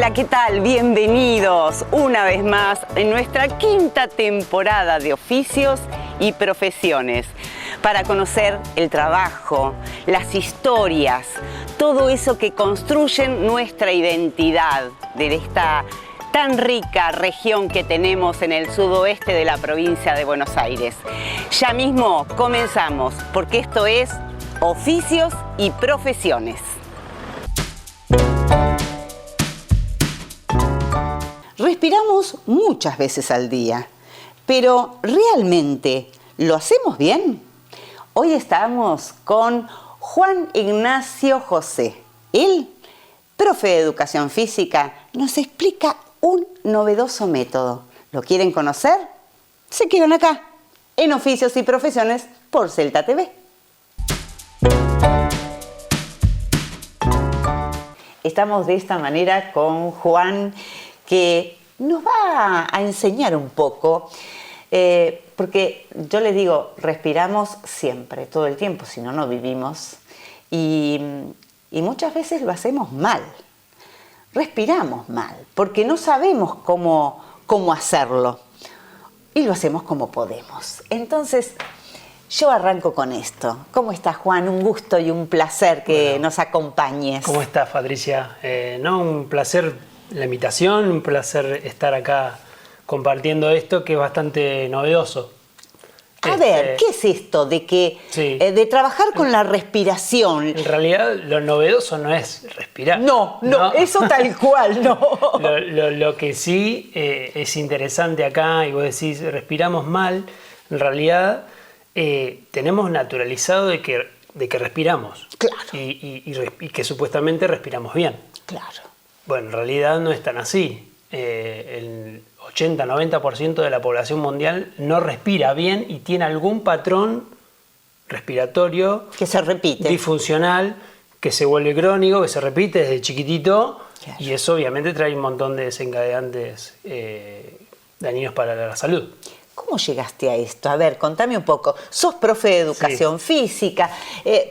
Hola, ¿qué tal? Bienvenidos una vez más en nuestra quinta temporada de Oficios y Profesiones para conocer el trabajo, las historias, todo eso que construyen nuestra identidad de esta tan rica región que tenemos en el sudoeste de la provincia de Buenos Aires. Ya mismo comenzamos, porque esto es Oficios y Profesiones. Respiramos muchas veces al día, pero ¿realmente lo hacemos bien? Hoy estamos con Juan Ignacio José. Él, profe de Educación Física, nos explica un novedoso método. ¿Lo quieren conocer? Se quedan acá, en Oficios y Profesiones por Celta TV. Estamos de esta manera con Juan, que nos va a enseñar un poco, porque yo les digo, respiramos siempre, todo el tiempo, si no, no vivimos, y muchas veces lo hacemos mal, respiramos mal, porque no sabemos cómo hacerlo, y lo hacemos como podemos. Entonces, yo arranco con esto. ¿Cómo estás, Juan? Un gusto y un placer que nos acompañes. ¿Cómo estás, Patricia? Un placer la invitación, un placer estar acá compartiendo esto que es bastante novedoso. A ver, ¿qué es esto de que de trabajar con la respiración? En realidad, lo novedoso no es respirar. No, eso tal cual, no. Lo que sí es interesante acá, y vos decís, respiramos mal, en realidad tenemos naturalizado de que respiramos. Claro. Y que supuestamente respiramos bien. Claro. Bueno, en realidad no es tan así. El 80-90% de la población mundial no respira bien y tiene algún patrón respiratorio que se repite, disfuncional, que se vuelve crónico, que se repite desde chiquitito. Claro. Y eso obviamente trae un montón de desencadenantes dañinos para la salud. ¿Cómo llegaste a esto? A ver, contame un poco. Sos profe de Educación Física.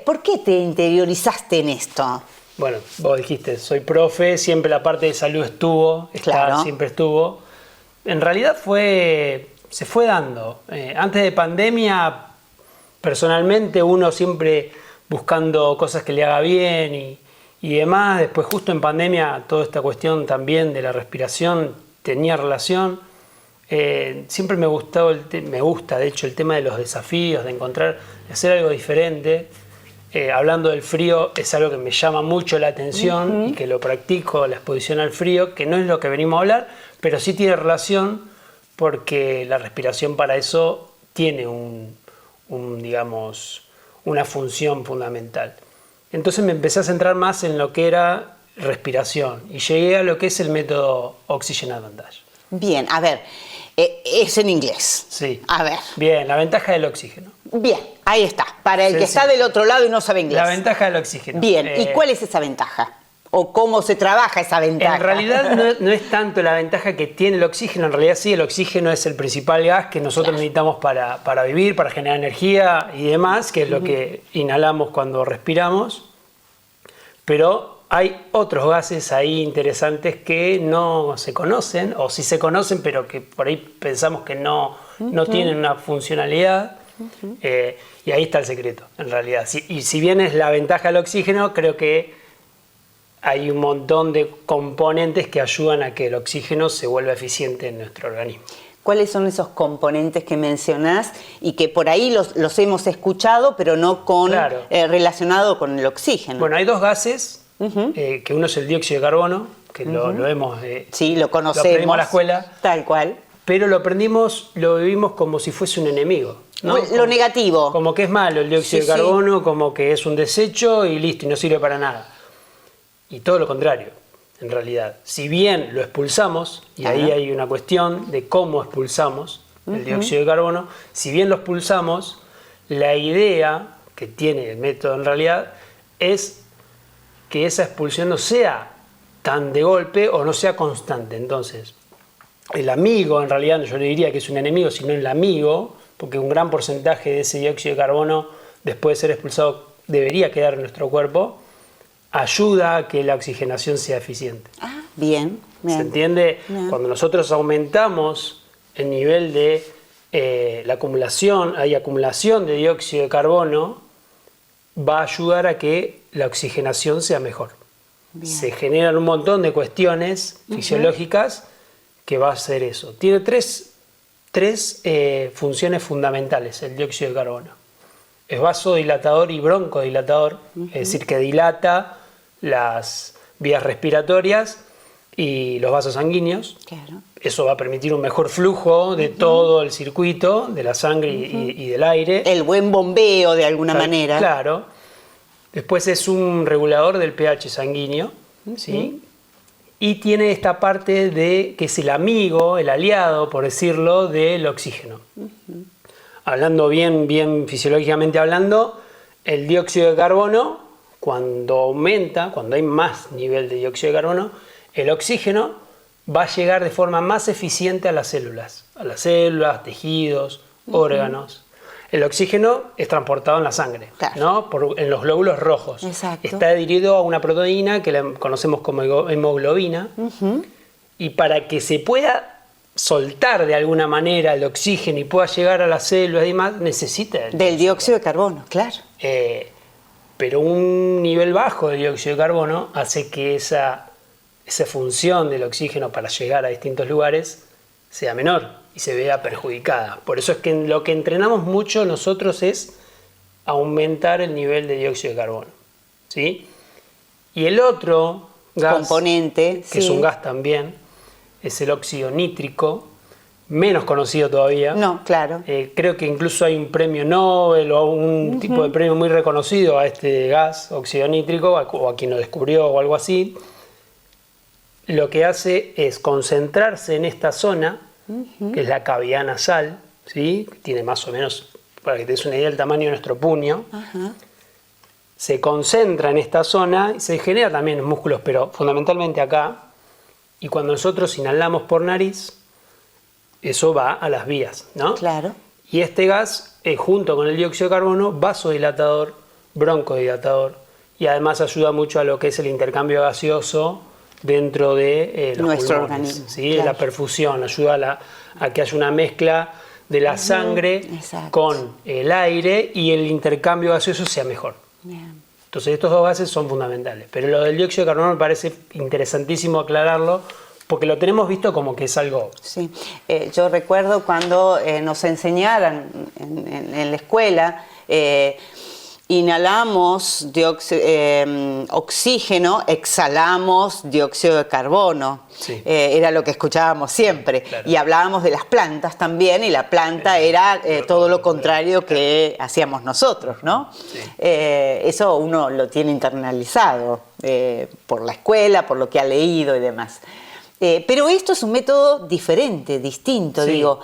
¿Por qué te interiorizaste en esto? Bueno, vos dijiste, soy profe, siempre la parte de salud siempre estuvo. En realidad se fue dando. Antes de pandemia, personalmente, uno siempre buscando cosas que le haga bien y demás. Después, justo en pandemia, toda esta cuestión también de la respiración tenía relación. Siempre me gusta, de hecho, el tema de los desafíos, de hacer algo diferente. Hablando del frío, es algo que me llama mucho la atención y que lo practico, la exposición al frío, que no es lo que venimos a hablar, pero sí tiene relación porque la respiración para eso tiene una función fundamental. Entonces me empecé a centrar más en lo que era respiración y llegué a lo que es el método Oxygen Advantage. Bien, a ver, es en inglés. Sí. A ver. Bien, la ventaja del oxígeno. Bien, ahí está, para el que está del otro lado y no sabe inglés. La ventaja del oxígeno. Bien, ¿y cuál es esa ventaja? ¿O cómo se trabaja esa ventaja? En realidad no es tanto la ventaja que tiene el oxígeno, en realidad sí, el oxígeno es el principal gas que nosotros necesitamos para vivir, para generar energía y demás, que es lo que inhalamos cuando respiramos, pero hay otros gases ahí interesantes que no se conocen, o sí se conocen, pero que por ahí pensamos que no tienen una funcionalidad. Y ahí está el secreto, en realidad. Y si bien es la ventaja del oxígeno, creo que hay un montón de componentes que ayudan a que el oxígeno se vuelva eficiente en nuestro organismo. ¿Cuáles son esos componentes que mencionás y que por ahí los hemos escuchado, pero no relacionado con el oxígeno? Bueno, hay dos gases, que uno es el dióxido de carbono, que lo hemos... sí, lo conocemos. Lo aprendimos en la escuela. Tal cual. Pero lo vivimos como si fuese un enemigo, ¿no? Lo negativo. Como que es malo el dióxido de carbono, como que es un desecho y listo, y no sirve para nada. Y todo lo contrario, en realidad. Si bien lo expulsamos, y ahí hay una cuestión de cómo expulsamos el dióxido de carbono, si bien lo expulsamos, la idea que tiene el método en realidad es que esa expulsión no sea tan de golpe o no sea constante. Entonces, el amigo, en realidad yo le diría que es un enemigo, sino el amigo, porque un gran porcentaje de ese dióxido de carbono, después de ser expulsado, debería quedar en nuestro cuerpo, ayuda a que la oxigenación sea eficiente. Bien, bien. ¿Se entiende? Bien. Cuando nosotros aumentamos el nivel de la acumulación, hay acumulación de dióxido de carbono, va a ayudar a que la oxigenación sea mejor. Bien. Se generan un montón de cuestiones fisiológicas que va a hacer eso. Tiene tres funciones fundamentales el dióxido de carbono. Es vasodilatador y broncodilatador, es decir, que dilata las vías respiratorias y los vasos sanguíneos. Claro. Eso va a permitir un mejor flujo de todo el circuito, de la sangre y del aire. El buen bombeo de alguna manera. Claro. Después es un regulador del pH sanguíneo, ¿sí? Y tiene esta parte de que es el amigo, el aliado, por decirlo, del oxígeno. Hablando bien fisiológicamente hablando, el dióxido de carbono, cuando aumenta, cuando hay más nivel de dióxido de carbono, el oxígeno va a llegar de forma más eficiente a las células, tejidos, órganos. El oxígeno es transportado en la sangre, claro, ¿no? En los glóbulos rojos. Exacto. Está adherido a una proteína que la conocemos como hemoglobina. Y para que se pueda soltar de alguna manera el oxígeno y pueda llegar a las células y demás, necesita del dióxido de carbono, claro. Pero un nivel bajo de dióxido de carbono hace que esa función del oxígeno para llegar a distintos lugares sea menor y se vea perjudicada. Por eso es que lo que entrenamos mucho nosotros es aumentar el nivel de dióxido de carbono, ¿sí? Y el otro gas, componente, que es un gas también, es el óxido nítrico, menos conocido todavía. No, claro. Creo que incluso hay un premio Nobel o un tipo de premio muy reconocido a este gas, óxido nítrico, o a quien lo descubrió o algo así. Lo que hace es concentrarse en esta zona, que es la cavidad nasal, ¿sí? Que tiene más o menos, para que te des una idea del tamaño de nuestro puño. Se concentra en esta zona y se genera también en músculos, pero fundamentalmente acá. Y cuando nosotros inhalamos por nariz, eso va a las vías, ¿no? Claro. Y este gas, junto con el dióxido de carbono, vasodilatador, broncodilatador, y además ayuda mucho a lo que es el intercambio gaseoso dentro de los nuestro pulmones, organismo. ¿sí? Claro. La perfusión ayuda a que haya una mezcla de la sangre con el aire y el intercambio gaseoso sea mejor. Bien. Entonces estos dos gases son fundamentales. Pero lo del dióxido de carbono me parece interesantísimo aclararlo porque lo tenemos visto como que es algo... Sí, yo recuerdo cuando nos enseñaran en la escuela, inhalamos oxígeno, exhalamos dióxido de carbono. Sí. Era lo que escuchábamos siempre. Claro. Y hablábamos de las plantas también, y la planta era todo lo contrario que hacíamos nosotros, ¿no? Sí. Eso uno lo tiene internalizado por la escuela, por lo que ha leído y demás. Pero esto es un método diferente, distinto, sí. Digo.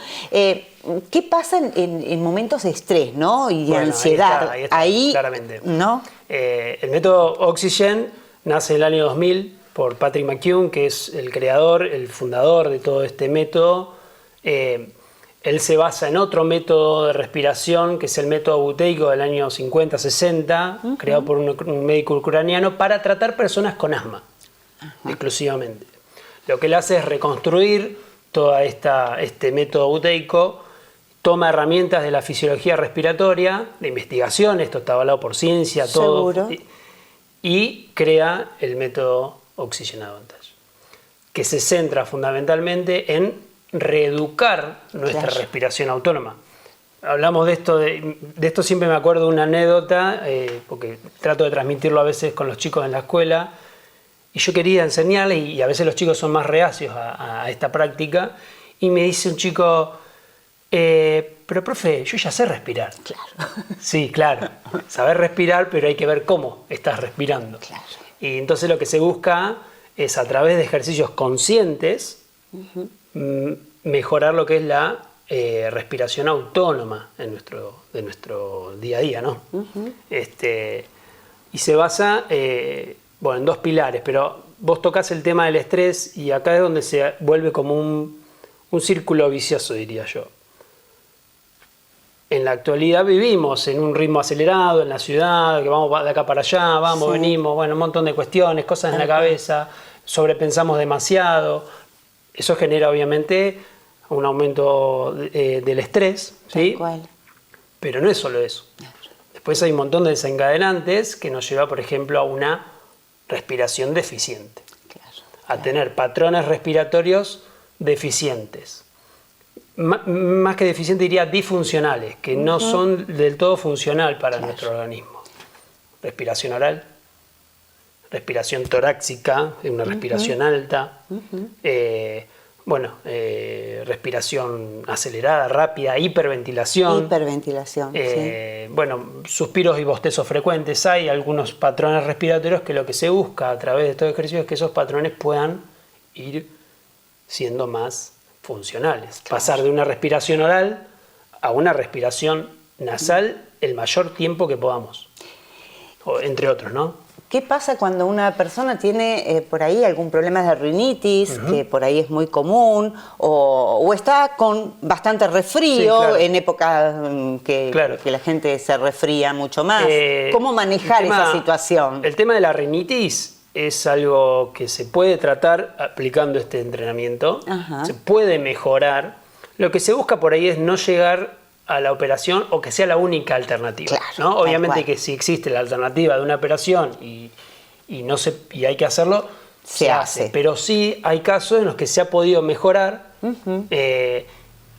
¿Qué pasa en momentos de estrés, ¿no? Y de ansiedad? Ahí está, claramente. ¿No? El método Oxygen nace en el año 2000 por Patrick McKeown, que es el creador, el fundador de todo este método. Él se basa en otro método de respiración, que es el método buteico del año 50-60, creado por un médico ucraniano para tratar personas con asma, exclusivamente. Lo que él hace es reconstruir todo este método buteico, toma herramientas de la fisiología respiratoria, de investigación, esto está avalado por ciencia, todo, y crea el método Oxygen Advantage, que se centra fundamentalmente en reeducar nuestra respiración autónoma. Hablamos de esto siempre me acuerdo de una anécdota, porque trato de transmitirlo a veces con los chicos en la escuela, y yo quería enseñarles, y a veces los chicos son más reacios a esta práctica, y me dice un chico, pero profe, yo ya sé respirar. Claro. Sí, claro, saber respirar, pero hay que ver cómo estás respirando. Claro. Y entonces lo que se busca es, a través de ejercicios conscientes, mejorar lo que es la respiración autónoma de nuestro día a día, ¿no? Y se basa... en dos pilares, pero vos tocás el tema del estrés y acá es donde se vuelve como un círculo vicioso, diría yo. En la actualidad vivimos en un ritmo acelerado en la ciudad, que vamos de acá para allá, venimos, un montón de cuestiones, cosas en la cabeza, sobrepensamos demasiado. Eso genera obviamente un aumento del estrés, ¿sí? Tal cual. Pero no es solo eso. Después hay un montón de desencadenantes que nos lleva, por ejemplo, a una respiración deficiente. A tener patrones respiratorios deficientes. Más que deficientes diría disfuncionales, que no son del todo funcional para nuestro organismo. Respiración oral, respiración torácica, una respiración alta, respiración acelerada, rápida, hiperventilación. Sí. Bueno, suspiros y bostezos frecuentes. Hay algunos patrones respiratorios que lo que se busca a través de estos ejercicios es que esos patrones puedan ir siendo más funcionales. Claro. Pasar de una respiración oral a una respiración nasal el mayor tiempo que podamos. Entre otros, ¿no? ¿Qué pasa cuando una persona tiene por ahí algún problema de rinitis, que por ahí es muy común, o está con bastante resfrío, sí, claro, en épocas que la gente se resfría mucho más? ¿Cómo manejar esa situación? El tema de la rinitis es algo que se puede tratar aplicando este entrenamiento. Ajá. Se puede mejorar. Lo que se busca por ahí es no llegar a la operación o que sea la única alternativa, claro, ¿no? Obviamente que si existe la alternativa de una operación y hay que hacerlo, se hace. Pero sí hay casos en los que se ha podido mejorar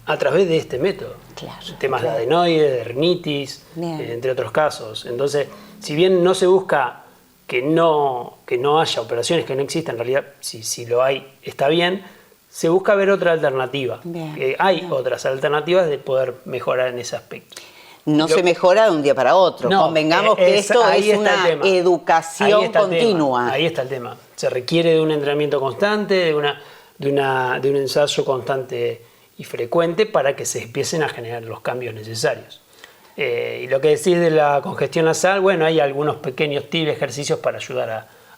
a través de este método. Claro, temas de adenoides, de rinitis, entre otros casos. Entonces, si bien no se busca que no haya operaciones, que no existan, en realidad si lo hay está bien, se busca ver otra alternativa. Hay otras alternativas de poder mejorar en ese aspecto. No se mejora de un día para otro. No, convengamos que esto es una educación continua. Ahí está el tema. Se requiere de un entrenamiento constante, de un ensayo constante y frecuente para que se empiecen a generar los cambios necesarios. Y lo que decís de la congestión nasal, bueno, hay algunos pequeños tips, ejercicios para ayudar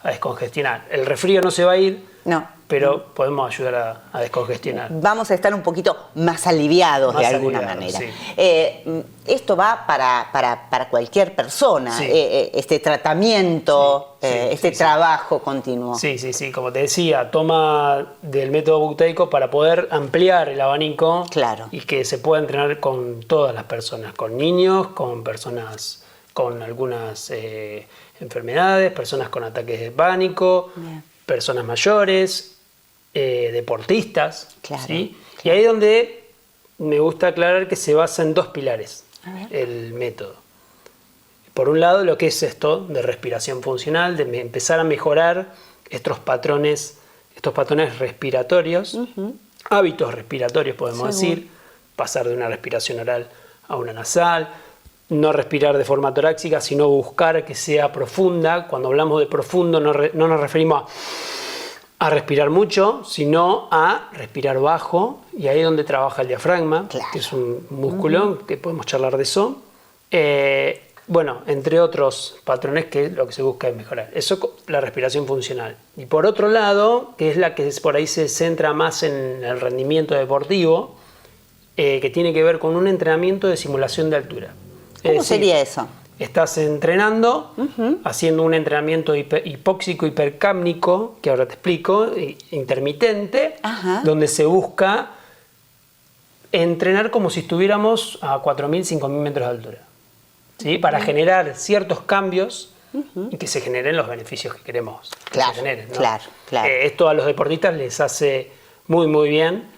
a descongestionar. El resfrío no se va a ir, pero podemos ayudar a descongestionar. Vamos a estar un poquito más aliviados de alguna manera. Sí. Esto va para cualquier persona, sí, este tratamiento, trabajo continuo. Sí, como te decía, toma del método bucteico para poder ampliar el abanico, claro, y que se pueda entrenar con todas las personas, con niños, con personas con algunas enfermedades, personas con ataques de pánico, personas mayores, deportistas. Claro, ¿sí? Claro. Y ahí es donde me gusta aclarar que se basa en dos pilares el método. Por un lado, lo que es esto de respiración funcional, de empezar a mejorar estos patrones respiratorios, hábitos respiratorios podemos decir, pasar de una respiración oral a una nasal, no respirar de forma torácica, sino buscar que sea profunda. Cuando hablamos de profundo no nos referimos a respirar mucho, sino a respirar bajo, y ahí es donde trabaja el diafragma, claro, que es un músculo, que podemos charlar de eso. Entre otros patrones que lo que se busca es mejorar. Eso, la respiración funcional. Y por otro lado, que es la que por ahí se centra más en el rendimiento deportivo, que tiene que ver con un entrenamiento de simulación de altura. ¿Cómo sería eso? Estás entrenando, haciendo un entrenamiento hipóxico hipercápnico, que ahora te explico, intermitente, donde se busca entrenar como si estuviéramos a 4.000, 5.000 metros de altura, ¿sí? Para generar ciertos cambios y que se generen los beneficios que queremos que se generen, ¿no? Claro. Esto a los deportistas les hace muy, muy bien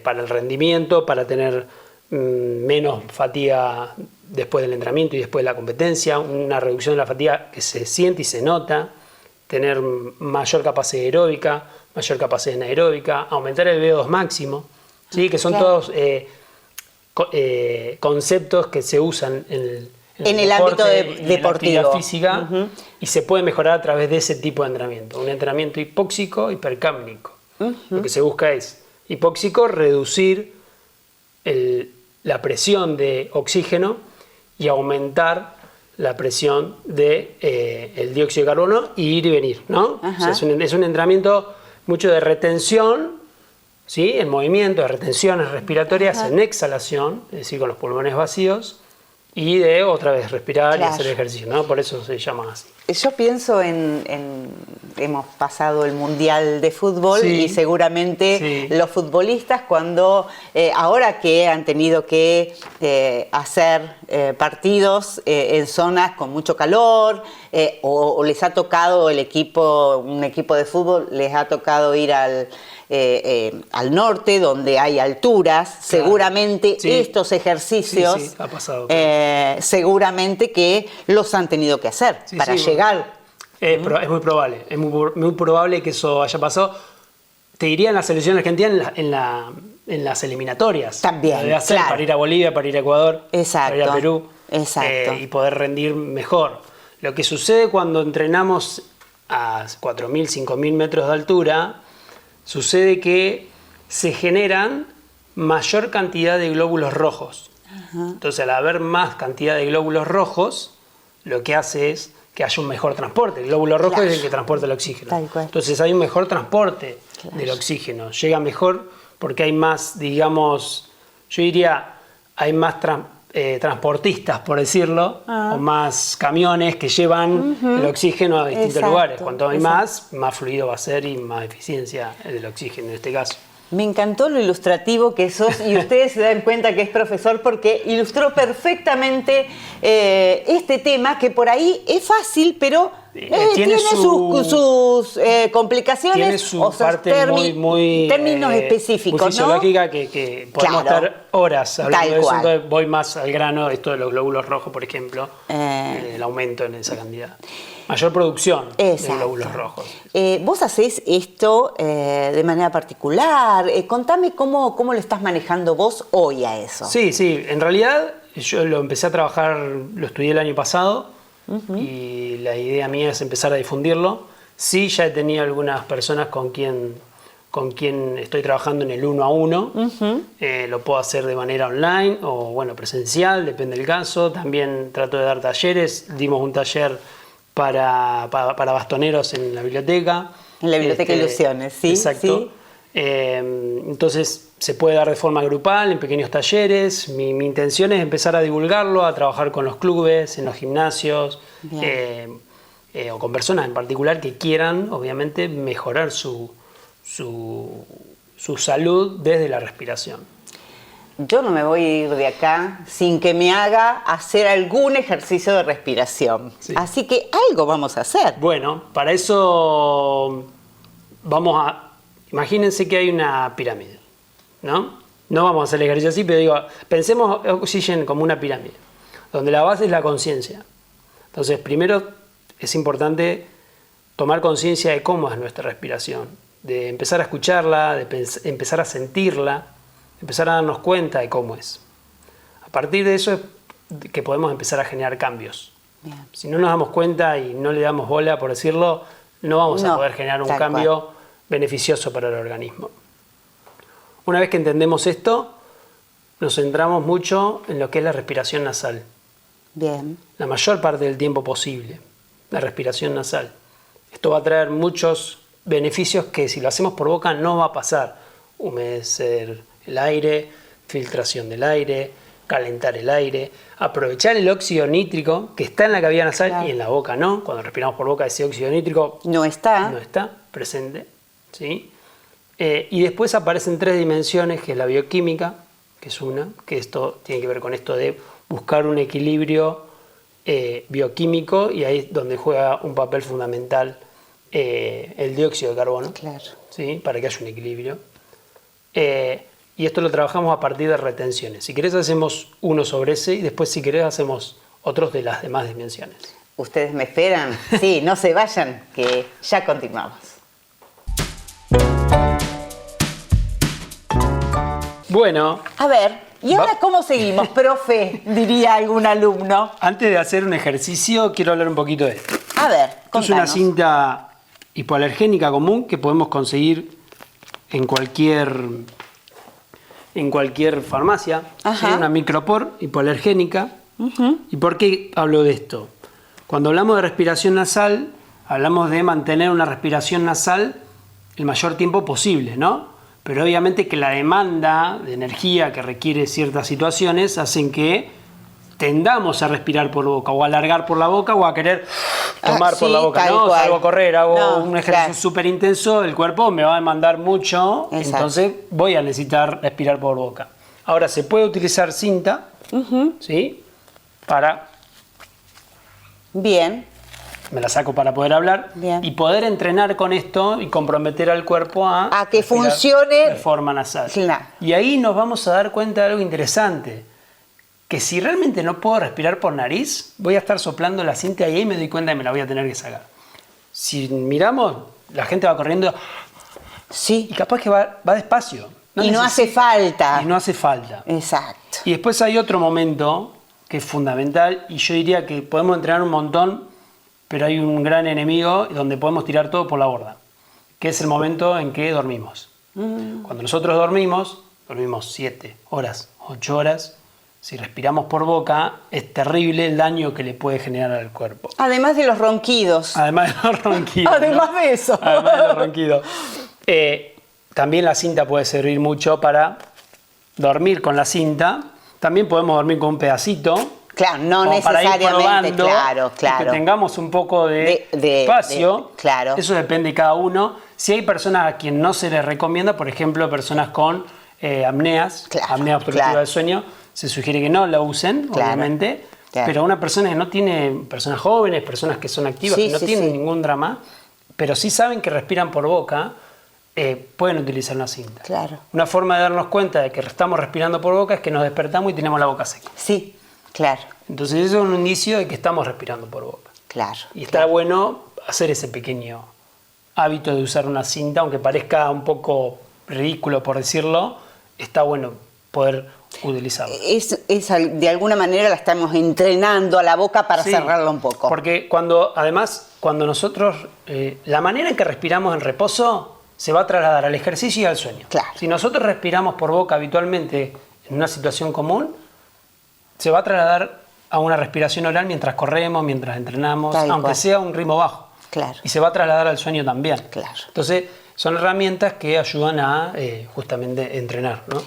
para el rendimiento, para tener menos fatiga después del entrenamiento y después de la competencia, una reducción de la fatiga que se siente y se nota, tener mayor capacidad aeróbica, mayor capacidad anaeróbica, aumentar el VO2 máximo, ¿sí? Que son todos conceptos que se usan en el deporte, ámbito deportivo, en la actividad física, y se puede mejorar a través de ese tipo de entrenamiento, un entrenamiento hipóxico hipercápnico. Lo que se busca es hipóxico, reducir la presión de oxígeno y aumentar la presión de el dióxido de carbono y ir y venir, ¿no? O sea, es un entrenamiento mucho de retención, ¿sí? En movimiento, de retenciones respiratorias, en exhalación, es decir, con los pulmones vacíos, y de otra vez respirar y hacer ejercicio, ¿no? Por eso se llama así. yo pienso hemos pasado el Mundial de Fútbol y seguramente los futbolistas ahora que han tenido que hacer partidos en zonas con mucho calor o les ha tocado un equipo de fútbol, les ha tocado ir al norte donde hay alturas, seguramente estos ejercicios ha pasado, seguramente que los han tenido que hacer para llegar. Es muy probable, muy probable que eso haya pasado. Te diría en la selección argentina en las eliminatorias. También, para ir a Bolivia, para ir a Ecuador, para ir a Perú. Exacto. Y poder rendir mejor. Lo que sucede cuando entrenamos a 4.000, 5.000 metros de altura, sucede que se generan mayor cantidad de glóbulos rojos. Entonces, al haber más cantidad de glóbulos rojos, lo que hace es que haya un mejor transporte. El glóbulo rojo es el que transporta el oxígeno. Entonces, hay un mejor transporte del oxígeno. Llega mejor porque hay más, digamos, yo diría, hay más transportistas, por decirlo, o más camiones que llevan el oxígeno a distintos lugares. Cuanto hay más fluido va a ser y más eficiencia del oxígeno en este caso. Me encantó lo ilustrativo que sos y ustedes se dan cuenta que es profesor porque ilustró perfectamente este tema que por ahí es fácil, pero tiene sus complicaciones, tiene su parte muy términos específicos, muy fisiológica, que podemos estar horas hablando de eso. Entonces voy más al grano, esto de los glóbulos rojos, por ejemplo, el aumento en esa cantidad. Mayor producción de glóbulos rojos. Vos hacés esto de manera particular. Contame cómo lo estás manejando vos hoy a eso. Sí. En realidad yo lo empecé a trabajar, lo estudié el año pasado y la idea mía es empezar a difundirlo. Sí, ya he tenido algunas personas con quien estoy trabajando en el 1 a 1. Lo puedo hacer de manera online o presencial, depende del caso. También trato de dar talleres. Dimos un taller para bastoneros en la biblioteca. En la biblioteca Ilusiones, sí. Exacto. Sí. Entonces se puede dar de forma grupal, en pequeños talleres. Mi intención es empezar a divulgarlo, a trabajar con los clubes, en los gimnasios, o con personas en particular que quieran, obviamente, mejorar su salud desde la respiración. Yo no me voy a ir de acá sin que me haga hacer algún ejercicio de respiración. Sí. Así que algo vamos a hacer. Bueno, para eso imagínense que hay una pirámide, ¿no? No vamos a hacer el ejercicio así, pero pensemos Oxygen como una pirámide, donde la base es la conciencia. Entonces, primero es importante tomar conciencia de cómo es nuestra respiración, de empezar a escucharla, de empezar a sentirla, empezar a darnos cuenta de cómo es. A partir de eso es que podemos empezar a generar cambios. Bien. Si no nos damos cuenta y no le damos bola, por decirlo, no vamos a poder generar un cambio beneficioso para el organismo. Una vez que entendemos esto, nos centramos mucho en lo que es la respiración nasal. Bien. La mayor parte del tiempo posible, la respiración nasal. Esto va a traer muchos beneficios que si lo hacemos por boca no va a pasar. Humedecer el aire, filtración del aire, calentar el aire, aprovechar el óxido nítrico que está en la cavidad nasal y en la boca no. Cuando respiramos por boca ese óxido nítrico no está presente, ¿sí? Y después aparecen 3 dimensiones, que es la bioquímica, que es una, que esto tiene que ver con esto de buscar un equilibrio bioquímico, y ahí es donde juega un papel fundamental el dióxido de carbono, ¿sí? Para que haya un equilibrio. Y esto lo trabajamos a partir de retenciones. Si querés hacemos uno sobre ese y después si querés hacemos otros de las demás dimensiones. ¿Ustedes me esperan? Sí, no se vayan, que ya continuamos. Bueno. A ver, ¿y ahora cómo seguimos, profe? Diría algún alumno. Antes de hacer un ejercicio, quiero hablar un poquito de esto. A ver, contanos. Es una cinta hipoalergénica común que podemos conseguir en cualquier farmacia. Es una micropor hipoalergénica. ¿Y por qué hablo de esto? Cuando hablamos de respiración nasal, hablamos de mantener una respiración nasal el mayor tiempo posible, ¿no? Pero obviamente que la demanda de energía que requiere ciertas situaciones hacen que tendamos a respirar por boca o a alargar por la boca o a querer tomar por sí, la boca. tal No, cual. salgo a correr, hago No, un ejercicio súper intenso, el cuerpo me va a demandar mucho, Exacto. entonces voy a necesitar respirar por boca. Ahora, se puede utilizar cinta, ¿sí? Para, Bien. me la saco para poder hablar, Bien. y poder entrenar con esto y comprometer al cuerpo a que respirar funcione. de forma nasal. Claro. Y ahí nos vamos a dar cuenta de algo interesante, que si realmente no puedo respirar por nariz, voy a estar soplando la cinta y ahí me doy cuenta que me la voy a tener que sacar. Si miramos, la gente va corriendo Sí. y capaz que va despacio. Y no hace falta. Y no hace falta. Exacto. Y después hay otro momento que es fundamental y yo diría que podemos entrenar un montón, pero hay un gran enemigo donde podemos tirar todo por la borda, que es el momento en que dormimos. Cuando nosotros dormimos 7 horas, 8 horas, si respiramos por boca es terrible el daño que le puede generar al cuerpo. Además de los ronquidos. Además de los ronquidos. Además de eso. Además de los ronquidos. También la cinta puede servir mucho para dormir con la cinta. También podemos dormir con un pedacito. Claro, no como para ir necesariamente, probando, claro, y claro. que tengamos un poco de espacio. Claro. Eso depende de cada uno. Si hay personas a quien no se les recomienda, por ejemplo, personas con apneas, Claro, apnea obstructiva claro. del sueño, se sugiere que no la usen, Claro, obviamente. claro. Pero una persona que no tiene, personas jóvenes, personas que son activas, Sí, que no sí, tienen sí. ningún drama, pero sí saben que respiran por boca, pueden utilizar una cinta. Claro. Una forma de darnos cuenta de que estamos respirando por boca es que nos despertamos y tenemos la boca seca. Sí, claro, Entonces eso es un indicio de que estamos respirando por boca. claro. Y está bueno hacer ese pequeño hábito de usar una cinta, aunque parezca un poco ridículo por decirlo, está bueno poder utilizarlo. De alguna manera la estamos entrenando a la boca para Sí, cerrarla un poco. Porque cuando nosotros, la manera en que respiramos en reposo se va a trasladar al ejercicio y al sueño. Claro. Si nosotros respiramos por boca habitualmente en una situación común, se va a trasladar a una respiración oral mientras corremos, mientras entrenamos, Tal aunque cual. sea un ritmo bajo. Claro. Y se va a trasladar al sueño también. Claro. Entonces, son herramientas que ayudan a justamente entrenar, ¿no?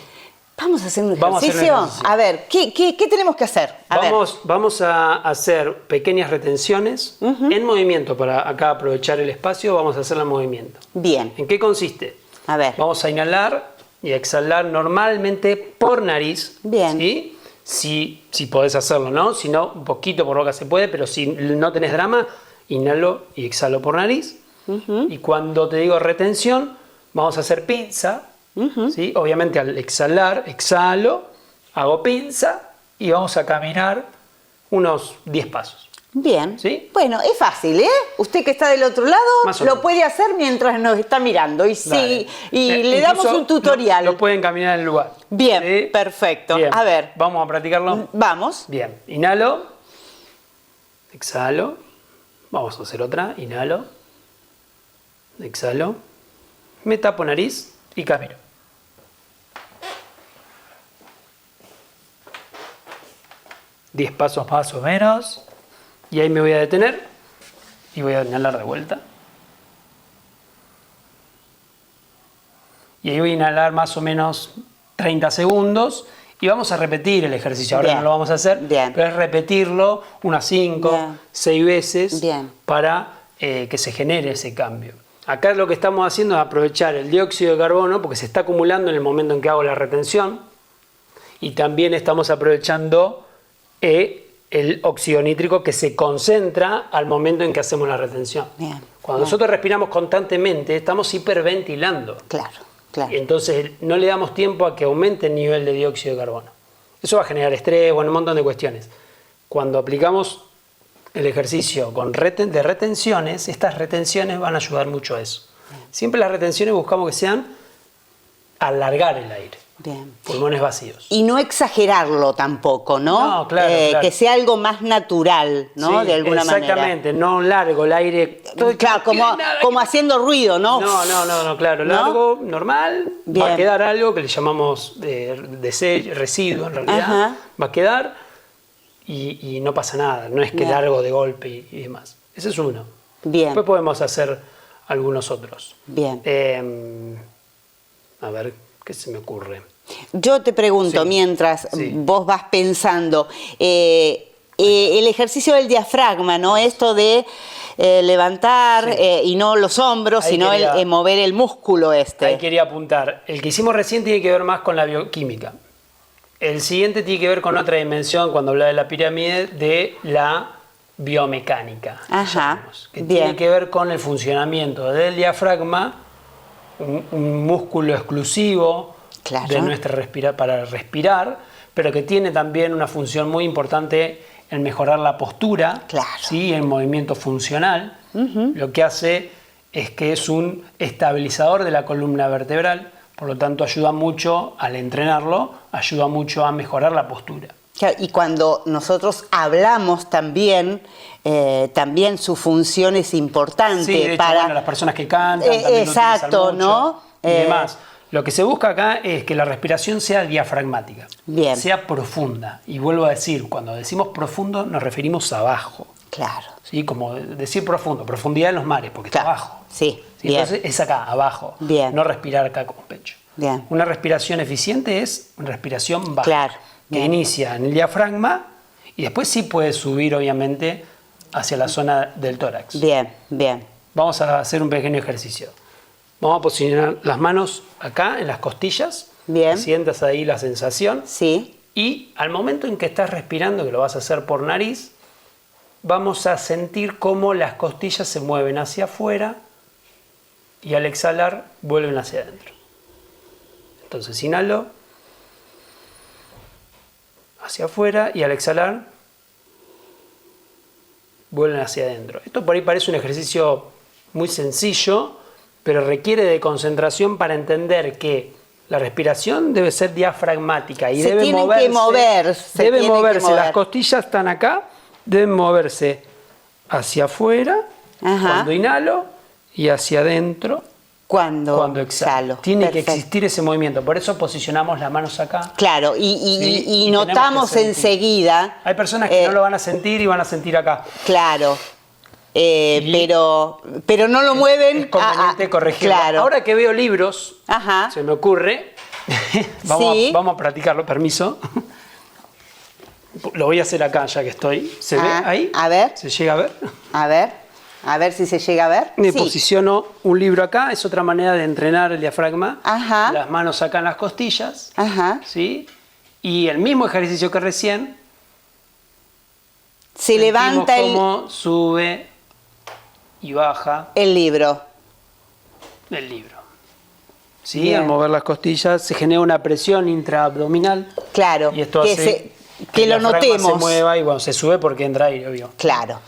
Vamos a hacer un Vamos a hacer un ejercicio. ejercicio. A ver, ¿qué tenemos que hacer? A ver. Vamos a hacer pequeñas retenciones en movimiento. Para acá aprovechar el espacio, vamos a hacerla en movimiento. Bien. ¿En qué consiste? A ver. Vamos a inhalar y a exhalar normalmente por nariz. Bien. ¿Sí? Si podés hacerlo, ¿no? Si no, un poquito por boca se puede, pero si no tenés drama, inhalo y exhalo por nariz. Y cuando te digo retención, vamos a hacer pinza. ¿Sí? Obviamente al exhalar, exhalo, hago pinza y vamos a caminar unos 10 pasos. Bien. ¿Sí? Bueno, es fácil, ¿eh? Usted que está del otro lado Más o lo menos. puede hacer mientras nos está mirando. Y, Dale. le damos Incluso un tutorial. Lo pueden caminar en el lugar. Bien, ¿Sí? perfecto. Bien. A ver. Vamos a practicarlo. Vamos. Bien. Inhalo. Exhalo. Vamos a hacer otra. Inhalo. Exhalo. Me tapo nariz y camino. Diez pasos más o menos. Y ahí me voy a detener. Y voy a inhalar de vuelta. Y ahí voy a inhalar más o menos 30 segundos. Y vamos a repetir el ejercicio. Ahora Bien. no lo vamos a hacer. Bien. Pero es repetirlo unas 5, Bien. 6 veces. Bien. Para que se genere ese cambio. Acá lo que estamos haciendo es aprovechar el dióxido de carbono porque se está acumulando en el momento en que hago la retención. Y también estamos aprovechando el óxido nítrico que se concentra al momento en que hacemos la retención. Bien, Cuando bien. nosotros respiramos constantemente, estamos hiperventilando. Claro, claro. Y entonces no le damos tiempo a que aumente el nivel de dióxido de carbono. Eso va a generar estrés, bueno, un montón de cuestiones. Cuando aplicamos el ejercicio de retenciones, estas retenciones van a ayudar mucho a eso. Siempre las retenciones buscamos que sean alargar el aire. Bien. Pulmones vacíos. Y no exagerarlo tampoco, ¿no? No, claro, claro. Que sea algo más natural, ¿no? Sí, de alguna manera. exactamente, no largo el aire. Claro, como haciendo ruido, ¿no? No, claro, ¿No? largo, normal. Bien. Va a quedar algo que le llamamos residuo en realidad. Ajá. Va a quedar y no pasa nada. No es que Bien. largo de golpe y demás. Ese es uno. Bien. Después podemos hacer algunos otros. Bien. A ver, ¿Qué se me ocurre? Yo te pregunto, Sí. mientras Sí. vos vas pensando, el ejercicio del diafragma, ¿no? Esto de levantar Sí. y no los hombros, Ahí sino quería- el mover el músculo este. Ahí quería apuntar. El que hicimos recién tiene que ver más con la bioquímica. El siguiente tiene que ver con otra dimensión, cuando hablaba de la pirámide, de la biomecánica. Ajá, llamamos, que bien. tiene que ver con el funcionamiento del diafragma, un músculo exclusivo Claro. de para respirar, pero que tiene también una función muy importante en mejorar la postura, Claro. ¿sí? El movimiento funcional. Lo que hace es que es un estabilizador de la columna vertebral, por lo tanto ayuda mucho al entrenarlo, ayuda mucho a mejorar la postura. Claro, y cuando nosotros hablamos también, también su función es importante Sí, de hecho, para... bueno, las personas que cantan también lo exacto, utilizan mucho ¿no? y demás. Lo que se busca acá es que la respiración sea diafragmática, Bien. sea profunda. Y vuelvo a decir, cuando decimos profundo nos referimos abajo. Claro. ¿Sí? Como decir profundo, profundidad en los mares, porque Claro. está abajo. Sí, ¿Sí? bien. Entonces es acá, abajo. Bien. No respirar acá como pecho. Bien. Una respiración eficiente es una respiración baja. Claro. Que Bien. inicia en el diafragma y después sí puede subir, obviamente, hacia la zona del tórax. Bien, bien. Vamos a hacer un pequeño ejercicio. Vamos a posicionar las manos acá en las costillas. Bien. Sientas ahí la sensación. Sí. Y al momento en que estás respirando, que lo vas a hacer por nariz, vamos a sentir cómo las costillas se mueven hacia afuera y al exhalar vuelven hacia adentro. Entonces inhalo hacia afuera y al exhalar vuelven hacia adentro. Esto por ahí parece un ejercicio muy sencillo, pero requiere de concentración para entender que la respiración debe ser diafragmática y Se debe tienen moverse. que mover, se Debe tienen que moverse. mover. Las costillas están acá, deben moverse hacia afuera Ajá. cuando inhalo y hacia adentro Cuando exhalo. Tiene Perfecto. que existir ese movimiento. Por eso posicionamos las manos acá. Claro, Sí, y y notamos tenemos que sentir. enseguida. Hay personas que no lo van a sentir y van a sentir acá. Claro. Y- pero no lo mueven. Es conveniente corregirlo. Claro. Ahora que veo libros, Ajá. se me ocurre, Sí. vamos a practicarlo, permiso. Lo voy a hacer acá ya que estoy. ¿Se ve ahí? A ver. ¿Se llega a ver? A ver si se llega a ver. Me Sí. posiciono un libro acá, es otra manera de entrenar el diafragma. Ajá. Las manos acá en las costillas. Ajá. ¿Sí? Y el mismo ejercicio que recién. Se levanta Cómo sube y baja el libro. el libro. ¿Sí? Bien. Al mover las costillas se genera una presión intraabdominal. Claro. Y esto hace que el lo diafragma notemos. se mueva y bueno, se sube porque entra aire, obvio. Claro.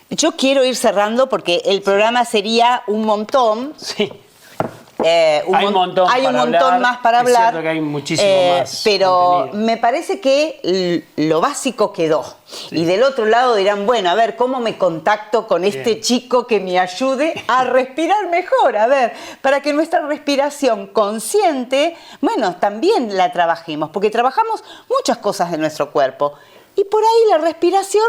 Yo quiero ir cerrando porque el programa sería un montón. Sí. Hay un montón hay un para montón hablar. más para Es hablar. cierto que hay muchísimo más Pero contenido. me parece que lo básico quedó. Y del otro lado dirán, bueno, a ver, ¿cómo me contacto con este Bien. chico que me ayude a respirar mejor? A ver, para que nuestra respiración consciente, bueno, también la trabajemos, porque trabajamos muchas cosas de nuestro cuerpo. Y por ahí la respiración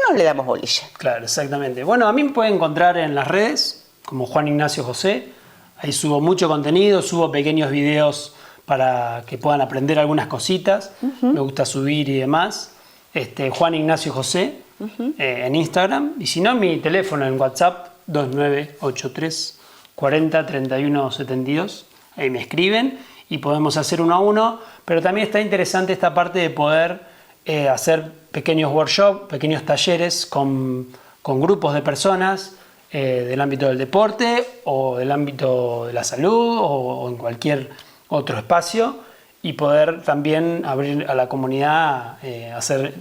no le damos bolilla. Claro, exactamente. Bueno, a mí me pueden encontrar en las redes como Juan Ignacio José. Ahí subo mucho contenido, subo pequeños videos para que puedan aprender algunas cositas. Me gusta subir y demás. Juan Ignacio José en Instagram. Y si no, mi teléfono en WhatsApp 2983 40 31 72. Ahí me escriben y podemos hacer uno a uno. Pero también está interesante esta parte de poder hacer pequeños workshops, pequeños talleres con grupos de personas del ámbito del deporte o del ámbito de la salud o en cualquier otro espacio y poder también abrir a la comunidad, hacer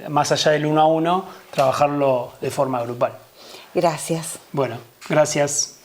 más allá del uno a uno, trabajarlo de forma grupal. Gracias. Bueno, gracias.